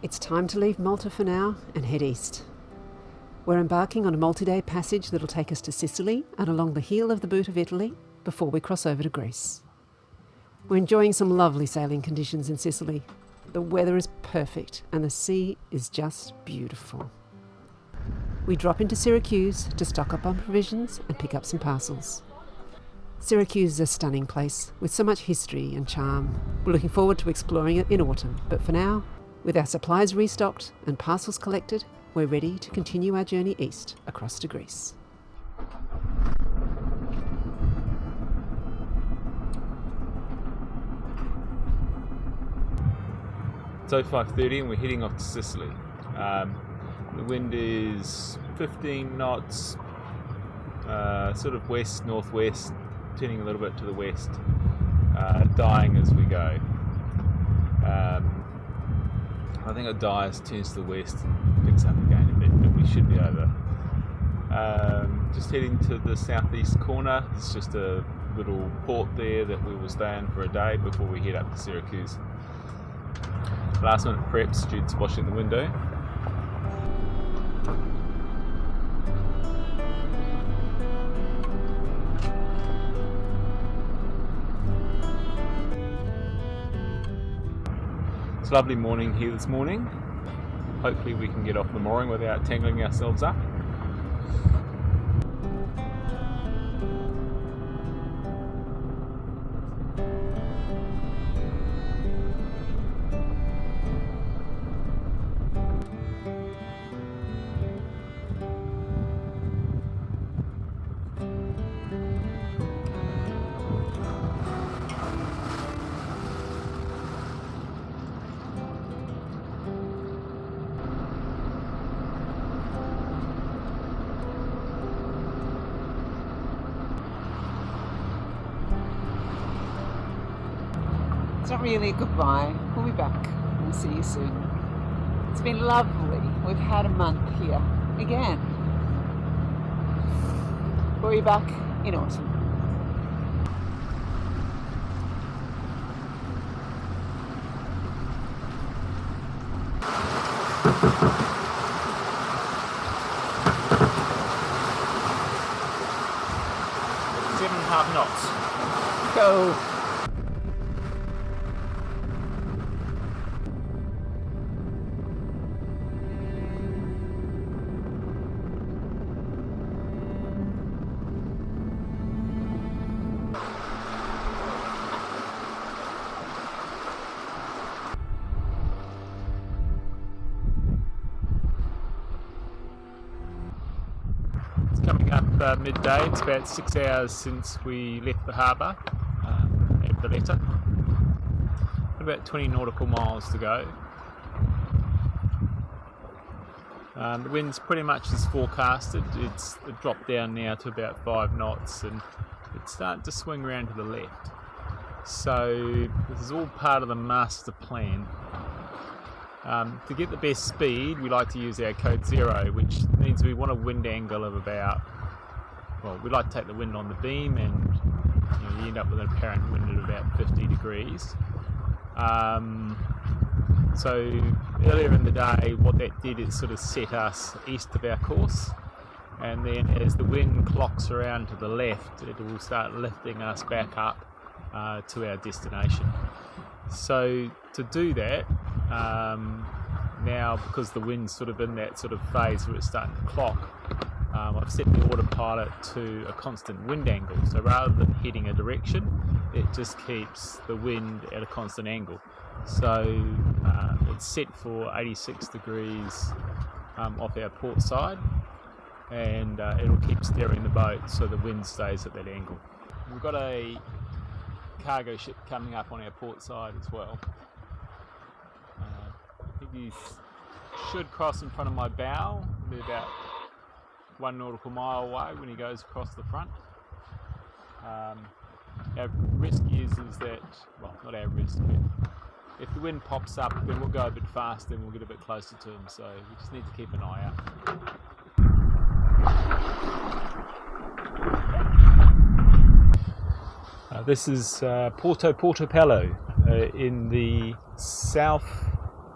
It's time to leave Malta for now and head east. We're embarking on a multi-day passage that'll take us to Sicily and along the heel of the boot of Italy before we cross over to Greece. We're enjoying some lovely sailing conditions in Sicily. The weather is perfect and the sea is just beautiful. We drop into Syracuse to stock up on provisions and pick up some parcels. Syracuse is a stunning place with so much history and charm. We're looking forward to exploring it in autumn, but for now, with our supplies restocked and parcels collected, we're ready to continue our journey east across to Greece. It's 05:30 and we're heading off to Sicily. The wind is 15 knots, sort of west-northwest, turning a little bit to the west, dying as we go. I think it dies, turns to the west and picks up again a bit, but we should be over. Just heading to the southeast corner. It's just a little port there that we will stay in for a day before we head up to Syracuse. Last minute preps, Jude's washing the window. It's a lovely morning here this morning. Hopefully we can get off the mooring without tangling ourselves up. It's not really a goodbye. We'll be back. We'll see you soon. It's been lovely. We've had a month here again. We'll be back in autumn. Seven and a half knots. Go. Coming up midday. It's about 6 hours since we left the harbour at Valletta. About 20 nautical miles to go. The wind's pretty much as forecasted. It's dropped down now to about 5 knots and it's starting to swing around to the left. So this is all part of the master plan. To get the best speed, we like to use our code 0, which means we want a wind angle of about, well, we like to take the wind on the beam and you end up with an apparent wind at about 50 degrees. So earlier in the day, what that did is sort of set us east of our course, and then as the wind clocks around to the left, it will start lifting us back up to our destination. So to do that, now because the wind's sort of in that sort of phase where it's starting to clock, I've set the autopilot to a constant wind angle. So rather than heading a direction, it just keeps the wind at a constant angle. So it's set for 86 degrees off our port side, and it'll keep steering the boat so the wind stays at that angle. We've got a cargo ship coming up on our port side as well. I think he should cross in front of my bow, be about 1 nautical mile away when he goes across the front. Our risk is that, well, not our risk, but if the wind pops up, then we'll go a bit faster and we'll get a bit closer to him, so we just need to keep an eye out. This is Porto, Palo, in the south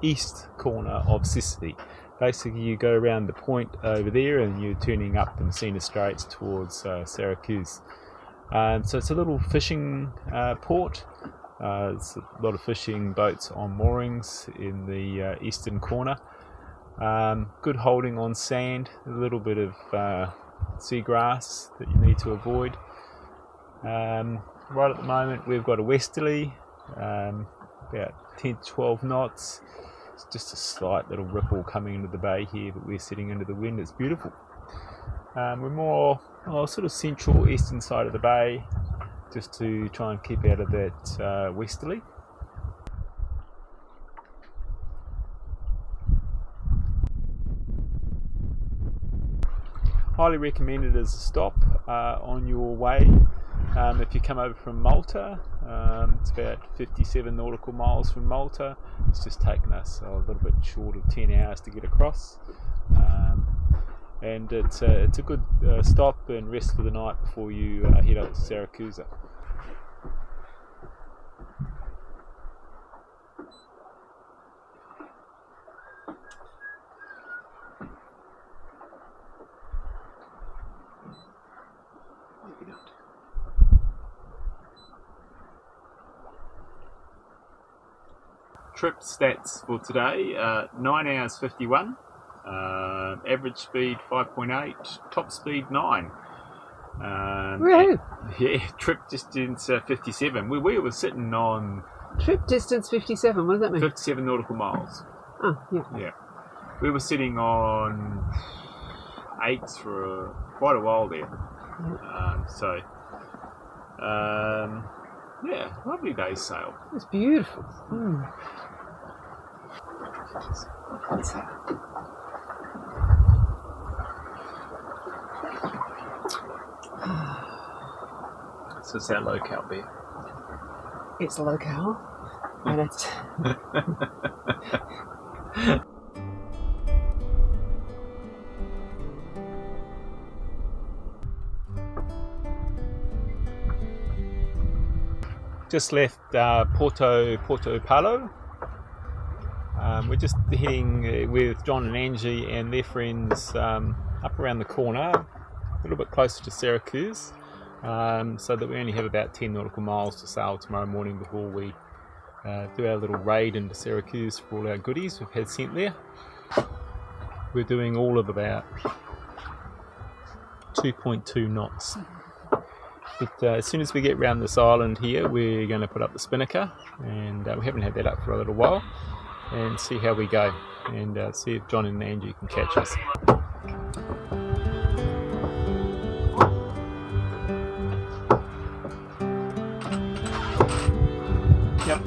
east corner of Sicily. Basically, you go around the point over there and you're turning up in Messina Straits towards Syracuse. So it's a little fishing port. There's a lot of fishing boats on moorings in the eastern corner. Good holding on sand, a little bit of seagrass that you need to avoid. Right at the moment we've got a westerly, about 10 to 12 knots. It's just a slight little ripple coming into the bay here, but we're sitting into the wind. It's beautiful. We're more sort of central eastern side of the bay, just to try and keep out of that westerly. Highly recommended as a stop on your way. If you come over from Malta, it's about 57 nautical miles from Malta. It's just taken us a little bit short of 10 hours to get across. And it's a good stop and rest for the night before you head up to Syracuse. Trip stats for today, 9 hours 51, average speed 5.8, top speed 9. Yeah, trip distance 57. We were sitting on... Trip distance 57, what does that mean? 57 nautical miles. Oh, yeah. Yeah. We were sitting on 8 for quite a while there. Yeah, lovely day's sail. It's beautiful. So it's our locale beer. It's locale, and it's... Just left Porto Palo. We're just heading with John and Angie and their friends up around the corner, a little bit closer to Syracuse, so that we only have about 10 nautical miles to sail tomorrow morning before we do our little raid into Syracuse for all our goodies we've had sent there. We're doing all of about 2.2 knots. But as soon as we get round this island here, we're going to put up the Spinnaker, and we haven't had that up for a little while, and see how we go, and see if John and Angie can catch us. Yep.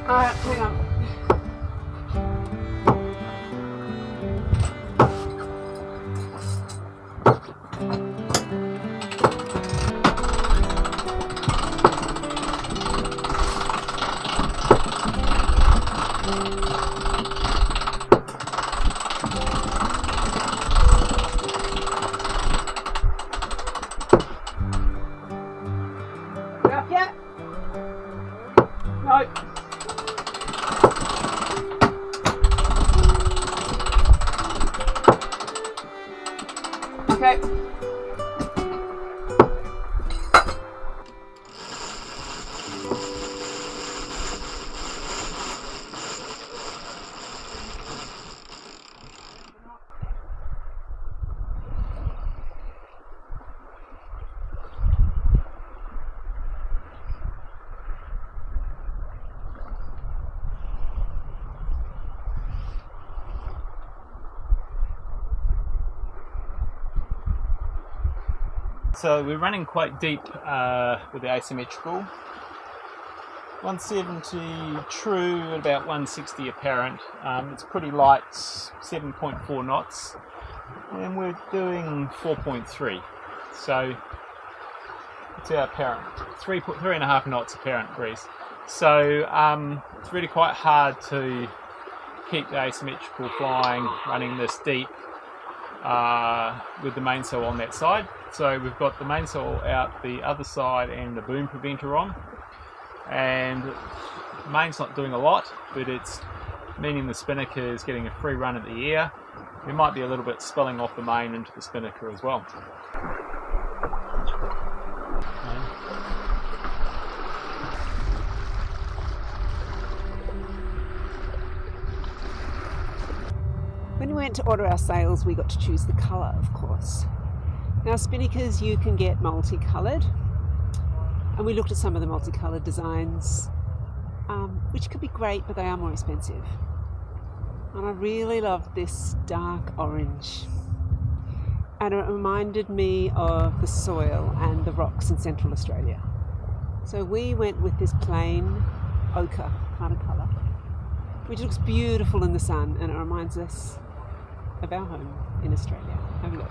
Alright, hang on. Up yet? No. Okay. So we're running quite deep with the asymmetrical. 170 true at about 160 apparent. It's pretty light, 7.4 knots, and we're doing 4.3. So it's our apparent, 3.5 knots apparent breeze. So it's really quite hard to keep the asymmetrical flying, running this deep with the mainsail on that side. So we've got the mainsail out the other side and the boom preventer on. And the main's not doing a lot, but it's meaning the Spinnaker is getting a free run at the air. There might be a little bit spilling off the main into the Spinnaker as well. When we went to order our sails, we got to choose the colour, of course. Now, Spinnakers you can get multicoloured, and we looked at some of the multicoloured designs, which could be great, but they are more expensive. And I really loved this dark orange, and it reminded me of the soil and the rocks in Central Australia. So we went with this plain ochre kind of colour, which looks beautiful in the sun, and it reminds us of our home in Australia. Have a look.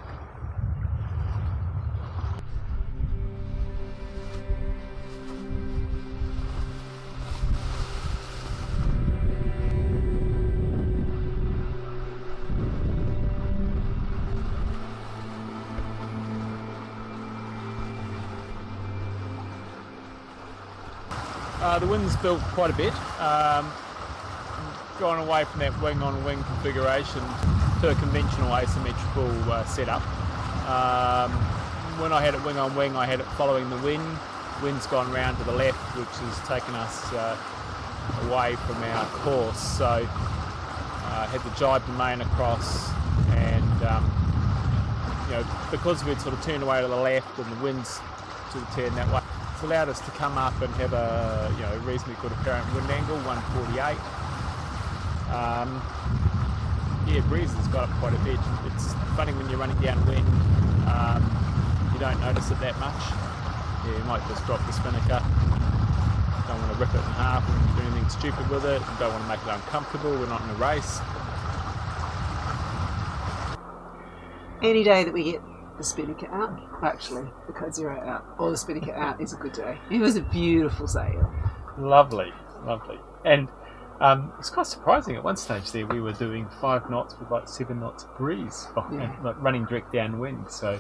The wind's built quite a bit, gone away from that wing-on-wing configuration to a conventional asymmetrical setup. When I had it wing-on-wing, I had it following the wind. Wind's gone round to the left, which has taken us away from our course. So I had to jibe the main across, and because we'd sort of turned away to the left and the wind's sort of turned that way, it's allowed us to come up and have a reasonably good apparent wind angle, 148. Breeze has got up quite a bit. It's funny when you're running downwind, you don't notice it that much. You might just drop the Spinnaker. Don't want to rip it in half and do anything stupid with it. You don't want to make it uncomfortable. We're not in a race. Any day that we get the Spinnaker out, actually, the Code Zero out, or the Spinnaker out is a good day. It was a beautiful sail. Lovely, lovely. And it's quite surprising. At one stage there, we were doing 5 knots with like 7 knots of breeze, like running direct downwind. So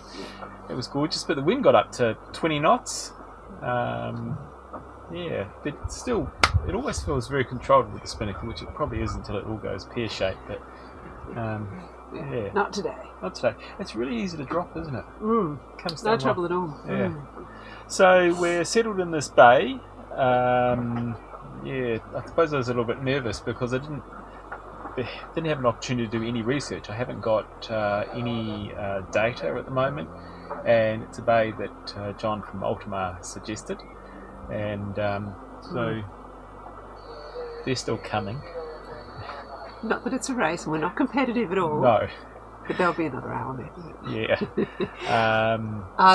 it was gorgeous. But the wind got up to 20 knots. But still, it always feels very controlled with the Spinnaker, which it probably is until it all goes pear-shaped. But not today. Not today. It's really easy to drop, isn't it? Comes no trouble at all. Yeah. So we're settled in this bay. I suppose I was a little bit nervous because I didn't have an opportunity to do any research. I haven't got any data at the moment, and it's a bay that John from Malta suggested, and so they're still coming. Not that it's a race, and we're not competitive at all. No. But there'll be another hour maybe. Yeah.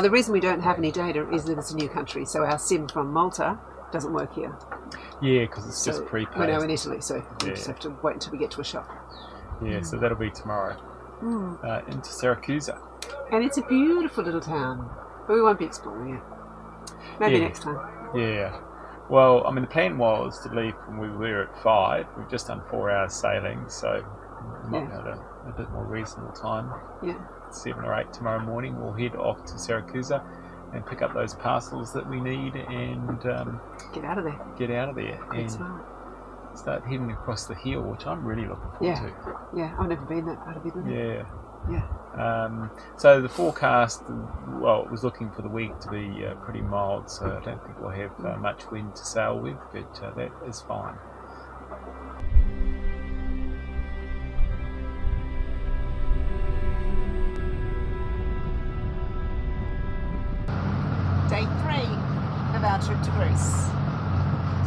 The reason we don't have any data is that it's a new country, so our sim from Malta doesn't work here. Yeah, because it's just prepaid. We're now in Italy, so we just have to wait until we get to a shop. Yeah, so that'll be tomorrow. Into Syracuse. And it's a beautiful little town, but we won't be exploring it. Maybe next time. Yeah. Well, I mean, the plan was to leave when we were at 5. We've just done 4 hours sailing, so we might have a bit more reasonable time. Yeah. 7 or 8 tomorrow morning, we'll head off to Syracuse and pick up those parcels that we need and get out of there. And start heading across the hill, which I'm really looking forward to. Yeah, I've never been that part of Italy. Yeah. So the forecast, it was looking for the week to be pretty mild, so I don't think we'll have much wind to sail with, but that is fine. Day 3 of our trip to Greece.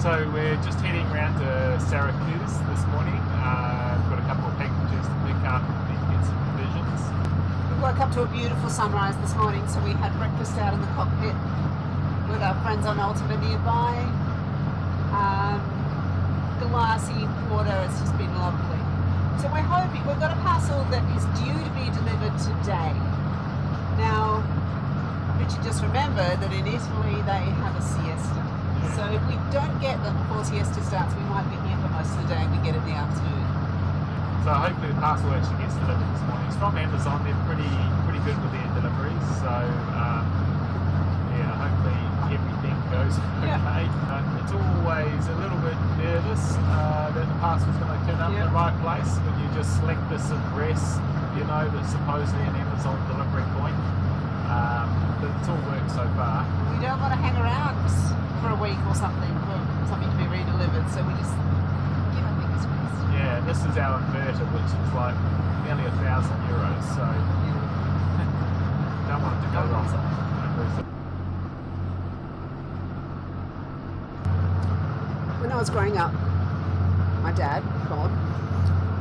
So we're just heading around to Syracuse this morning. We've got a couple of packages to pick up and get some provisions. We've got a up to a beautiful sunrise this morning, so we had breakfast out in the cockpit with our friends on Ultima nearby. Glassy water, it's just been lovely. So we're hoping, we've got a parcel that is due to be delivered today. Now, Richard, just remember that in Italy they have a siesta. So if we don't get them before siesta starts, we might be here for most of the day and we get it in the afternoon. So hopefully the parcel actually gets delivered this morning. It's from Amazon, they're pretty good with their deliveries. So hopefully everything goes okay. It's always a little bit nervous that the parcel's going to turn up in the right place when you just select this address, you know, that's supposedly an Amazon delivery point. But it's all worked so far. We don't want to hang around for a week or something for something to be redelivered, so we just give our fingers crossed. Yeah, this is our inverter, which is like nearly €1,000, so don't want it to go wrong. When I was growing up, my dad, Bob,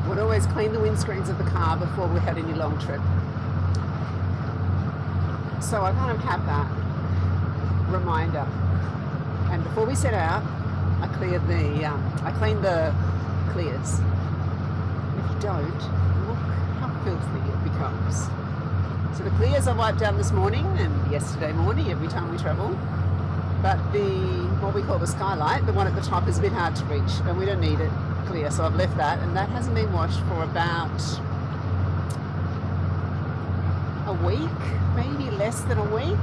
would always clean the windscreens of the car before we had any long trip. So I kind of have that reminder. And before we set out, I cleaned the clears. If you don't, look how filthy it becomes. So the clears I wiped down this morning and yesterday morning every time we travel. But what we call the skylight, the one at the top, is a bit hard to reach and we don't need it clear, so I've left that, and that hasn't been washed for about a week, maybe less than a week,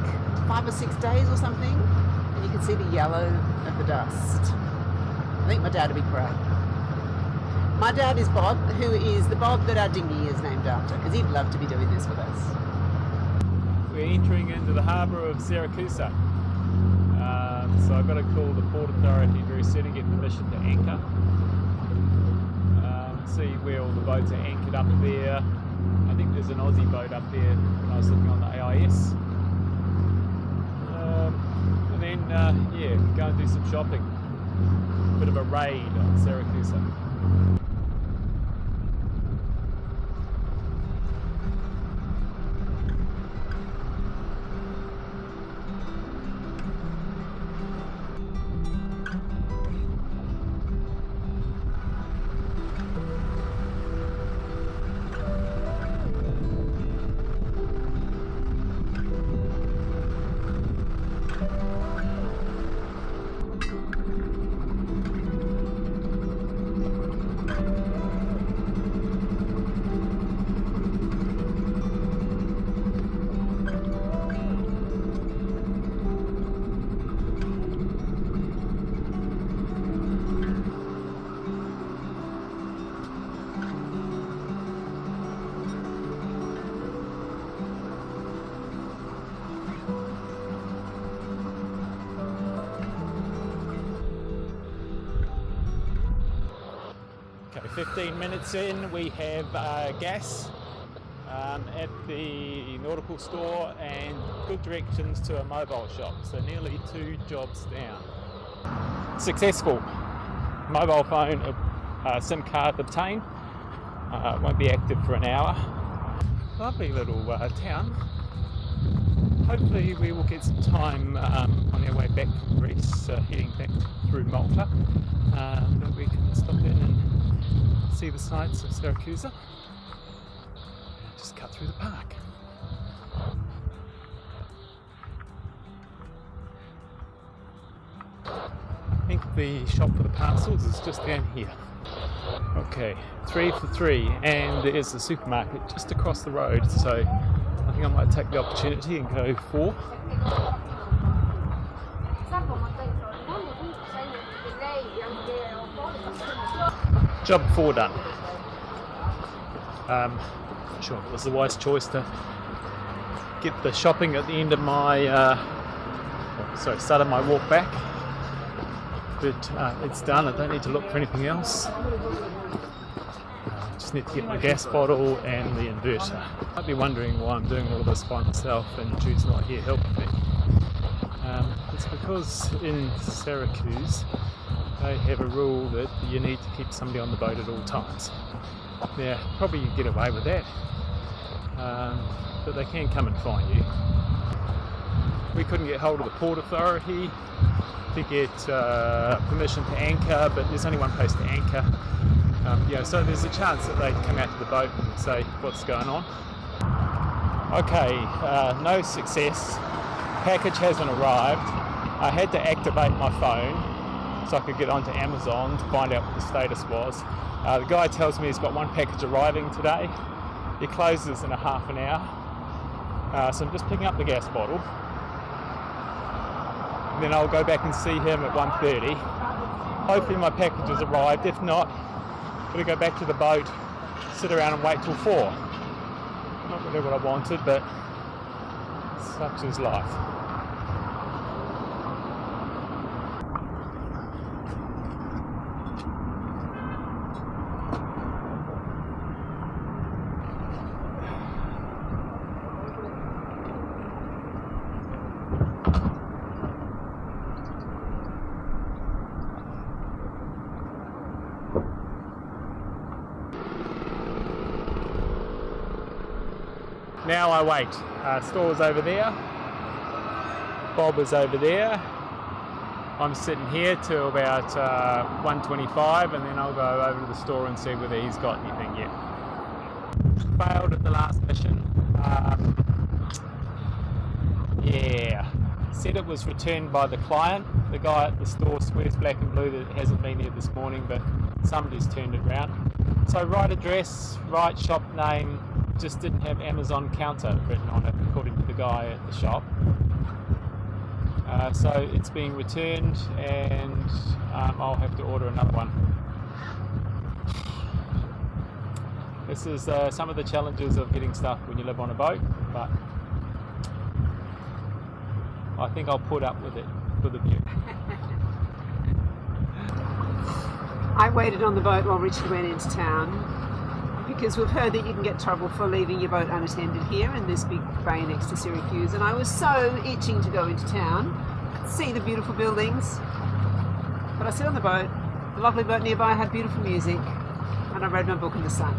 5 or 6 days or something, and you can see the yellow of the dust. I think my dad would be proud. My dad is Bob, who is the Bob that our dinghy is named after, because he'd love to be doing this with us. We're entering into the harbour of Syracuse. So I've got to call the Port Authority very soon to get permission to anchor. See where all the boats are anchored up there. I think there's an Aussie boat up there when I was looking on the AIS. And then, go and do some shopping. Bit of a raid on Syracuse. Okay, 15 minutes in, we have gas at the nautical store and good directions to a mobile shop, so nearly 2 jobs down. Successful. Mobile phone SIM card obtained. Won't be active for an hour. Lovely little town. Hopefully we will get some time on our way back from Greece, heading back through Malta, that we can stop in and see the sights of Syracuse. Just cut through the park. I think the shop for the parcels is just down here. Okay, 3 for 3, and there's a supermarket just across the road, so I think I might take the opportunity and go 4. Job 4 done. Not sure if it was the wise choice to get the shopping at the end of my, start of my walk back, but it's done. I don't need to look for anything else. Just need to get my gas bottle and the inverter. You might be wondering why I'm doing all this by myself and Jude's not here helping me. It's because in Syracuse they have a rule that you need to keep somebody on the boat at all times. Now, probably you get away with that, but they can come and find you. We couldn't get hold of the Port Authority to get permission to anchor, but there's only one place to anchor. So there's a chance that they come out to the boat and say what's going on. Okay, no success. Package hasn't arrived. I had to activate my phone so I could get onto Amazon to find out what the status was. The guy tells me he's got one package arriving today. He closes in a half an hour. So I'm just picking up the gas bottle. And then I'll go back and see him at 1:30. Hopefully my package has arrived. If not, I'm going to go back to the boat, sit around and wait till 4. Not really what I wanted, but such is life. Now I wait. Store's over there. Bob is over there. I'm sitting here till about 1:25, and then I'll go over to the store and see whether he's got anything yet. Failed at the last mission. Said it was returned by the client. The guy at the store swears black and blue that it hasn't been here this morning, but somebody's turned it round. So right address, right shop name, just didn't have Amazon counter written on it according to the guy at the shop. So it's being returned, and I'll have to order another one. This is some of the challenges of getting stuff when you live on a boat, but I think I'll put up with it for the view. I waited on the boat while Richard went into town, because we've heard that you can get trouble for leaving your boat unattended here in this big bay next to Syracuse, and I was so itching to go into town, see the beautiful buildings. But I sit on the boat, the lovely boat nearby had beautiful music, and I read my book in the sun.